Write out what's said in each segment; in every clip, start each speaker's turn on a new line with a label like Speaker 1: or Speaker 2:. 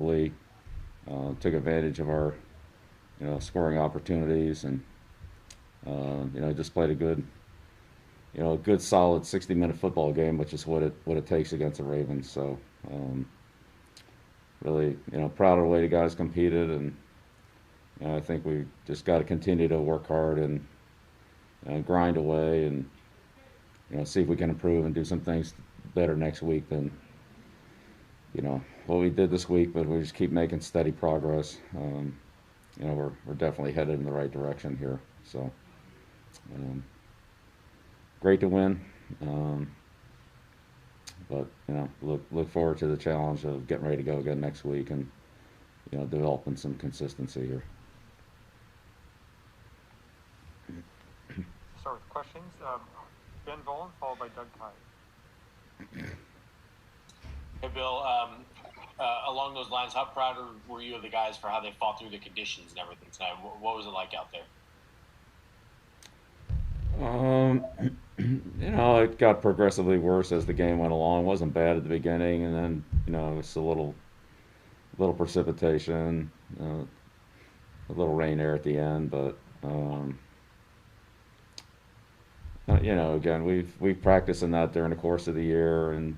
Speaker 1: took advantage of our scoring opportunities, and just played a good solid 60-minute football game, which is what it takes against the Ravens. So um, really proud of the way the guys competed, and I think we just got to continue to work hard and grind away, and see if we can improve and do some things better next week than what we did this week. But we just keep making steady progress. We're definitely headed in the right direction here. So um, great to win, um, but look forward to the challenge of getting ready to go again next week, and developing some consistency here.
Speaker 2: Start with questions. Ben Volen, followed by Doug Kyed.
Speaker 3: Hey, Bill, along those lines, how proud were you of the guys for how they fought through the conditions and everything tonight? What was it like out there?
Speaker 1: Um, it got progressively worse as the game went along. It wasn't bad at the beginning, and then it's a little precipitation, a little rain there at the end. But again, we've practiced in that during the course of the year and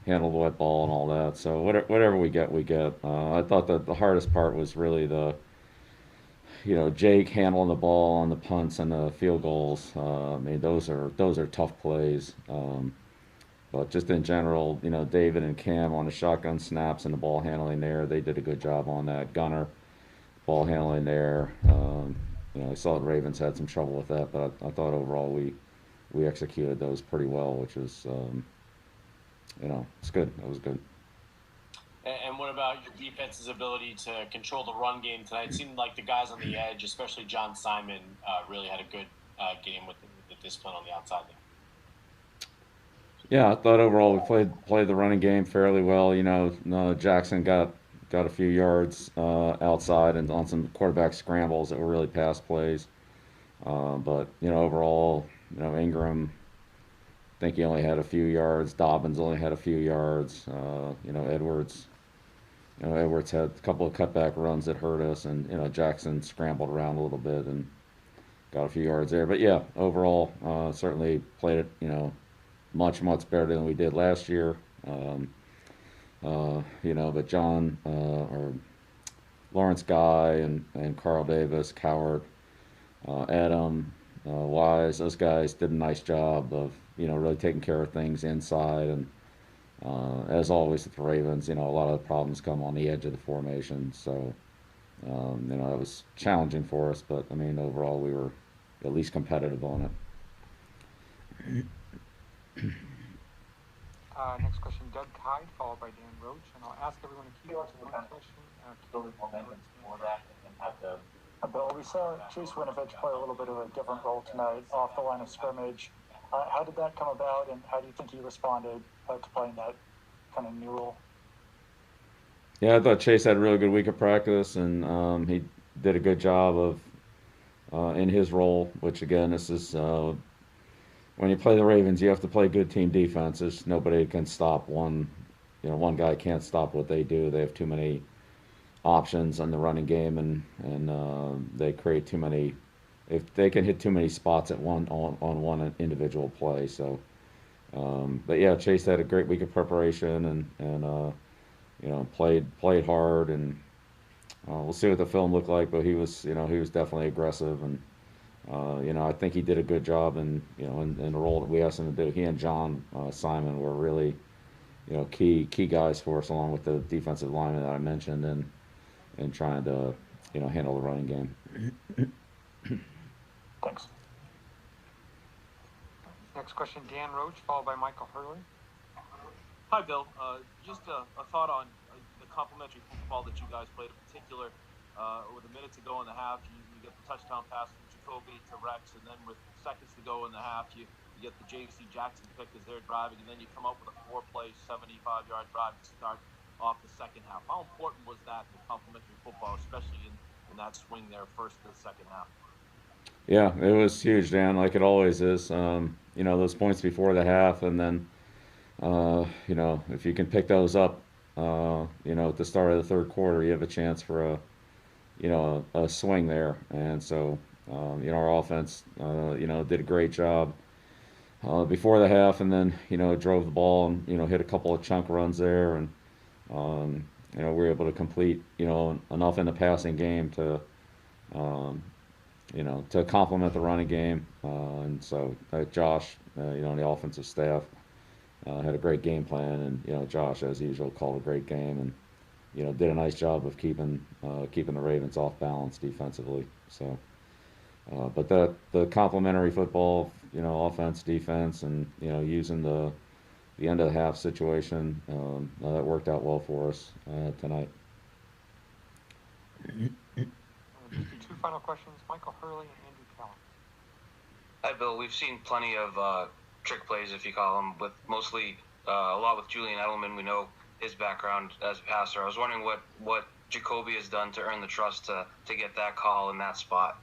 Speaker 1: handled the wet ball and all that. So whatever we get, we get. I thought that the hardest part was really Jake handling the ball on the punts and the field goals. I mean, those are tough plays. But just in general, David and Cam on the shotgun snaps and the ball handling there, they did a good job on that. Gunner, ball handling there. I saw the Ravens had some trouble with that, but I thought overall we executed those pretty well, which is it's good. That was good.
Speaker 3: And what about your defense's ability to control the run game tonight? It seemed like the guys on the edge, especially John Simon, really had a good game with the discipline on the outside there.
Speaker 1: Yeah, I thought overall we played the running game fairly well. Jackson got a few yards outside and on some quarterback scrambles that were really pass plays. But overall, Ingram, I think he only had a few yards. Dobbins only had a few yards. Edwards had a couple of cutback runs that hurt us, and Jackson scrambled around a little bit and got a few yards there. But yeah, overall, certainly played it much better than we did last year. But John or Lawrence Guy and Carl Davis, Coward, Adam, Wise, those guys did a nice job of really taking care of things inside. And as always with the Ravens, a lot of the problems come on the edge of the formation. So that was challenging for us, but I mean overall we were at least competitive on it.
Speaker 2: Next question, Doug Kyed, followed by Dan Roach. And I'll ask everyone to keep it to one question.
Speaker 4: Bill, we saw Chase Winovich play a little bit of a different role tonight off the line of scrimmage. How did that come about, and how do you think he responded to playing that kind of new role?
Speaker 1: Yeah, I thought Chase had a really good week of practice, and he did a good job of in his role. Which again, this is when you play the Ravens, you have to play good team defenses. Nobody can stop one. One guy can't stop what they do. They have too many options on the running game, and they create too many. If they can hit too many spots at on one individual play, so. But yeah, Chase had a great week of preparation, and played hard, and we'll see what the film looked like. But he was definitely aggressive, and I think he did a good job in the role that we asked him to do. He and John Simon were really key guys for us, along with the defensive lineman that I mentioned, and trying to handle the running game.
Speaker 4: Thanks.
Speaker 2: Next question, Dan Roach, followed by Michael Hurley.
Speaker 5: Hi, Bill. Just a thought on the complementary football that you guys played. In particular, with a minute to go in the half, you get the touchdown pass from Jacoby to Rex, and then with seconds to go in the half, you get the J.C. Jackson pick as they're driving, and then you come up with a 4-play, 75-yard drive to start off the second half. How important was that, the complementary football, especially in that swing there, first to the second half?
Speaker 1: Yeah, it was huge, Dan, like it always is. Those points before the half, and then if you can pick those up at the start of the third quarter, you have a chance for a swing there. And so, our offense, did a great job before the half, and then drove the ball and hit a couple of chunk runs there, and we were able to complete enough in the passing game to to complement the running game. And so Josh, and the offensive staff had a great game plan, and Josh, as usual, called a great game, and did a nice job of keeping the Ravens off balance defensively. So, but the complementary football, offense, defense, and using the end of the half situation, that worked out well for us tonight.
Speaker 2: Just the two final questions, Michael Hurley and Andrew Callen.
Speaker 6: Hi, Bill. We've seen plenty of trick plays, if you call them, with mostly a lot with Julian Edelman. We know his background as a passer. I was wondering what Jacoby has done to earn the trust to get that call in that spot.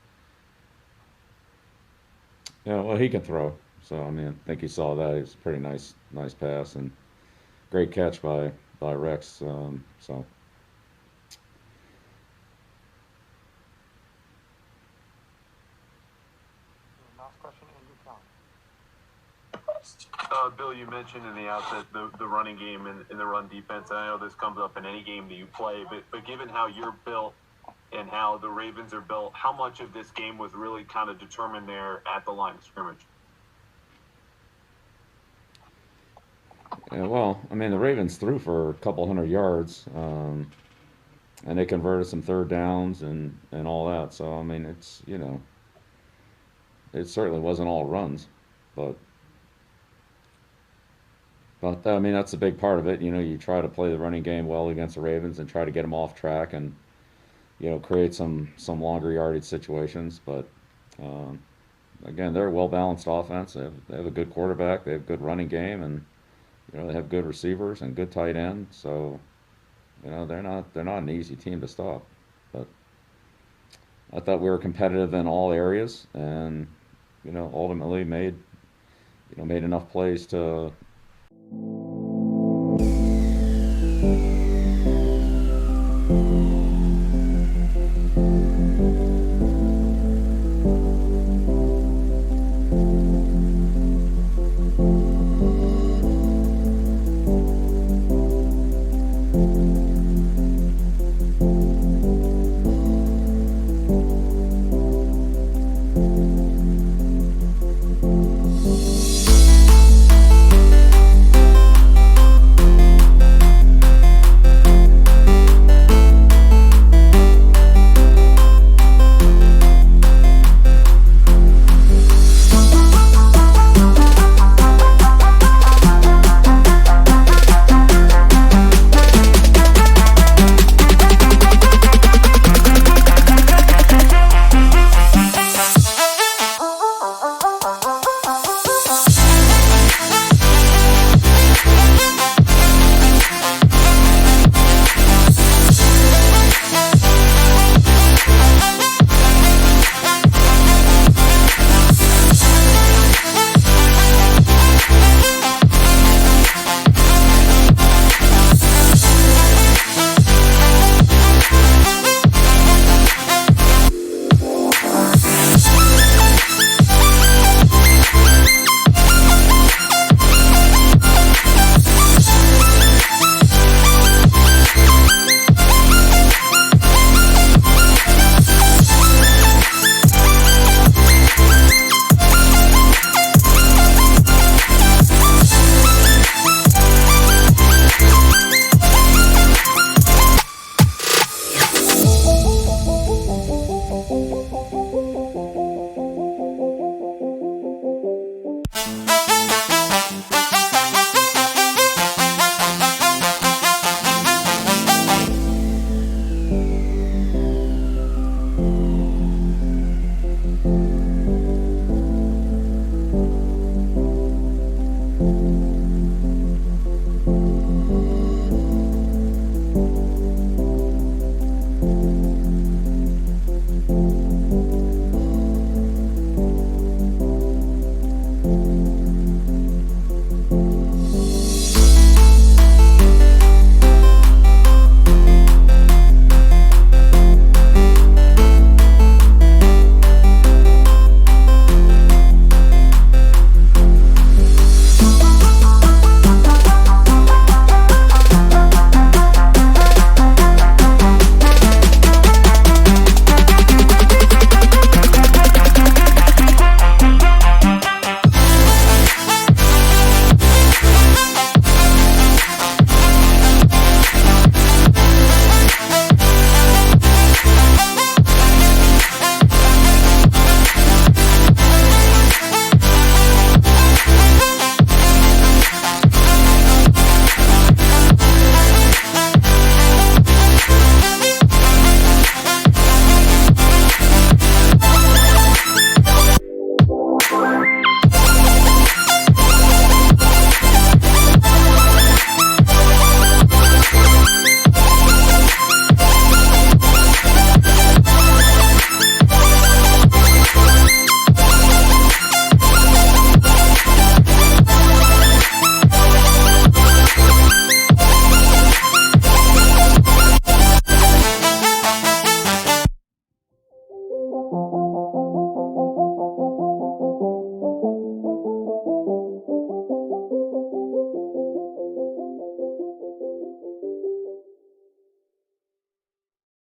Speaker 1: Yeah, well, he can throw. So I mean, I think you saw that. It was a pretty nice pass and great catch by Rex. So
Speaker 2: And last question, Andrew Callen.
Speaker 7: Bill, you mentioned in the outset the running game and the run defense. And I know this comes up in any game that you play, but given how you're built and how the Ravens are built, how much of this game was really kind of determined there at the line of scrimmage?
Speaker 1: yeah, well, I mean, the Ravens threw for a couple hundred yards, and they converted some third downs and all that. So I mean, it certainly wasn't all runs, but I mean, that's a big part of it. You try to play the running game well against the Ravens and try to get them off track and create some longer yardage situations. But again, they're a well balanced offense. They have a good quarterback. They have a good running game, and they have good receivers and good tight end. So they're not an easy team to stop. But I thought we were competitive in all areas, and ultimately made enough plays to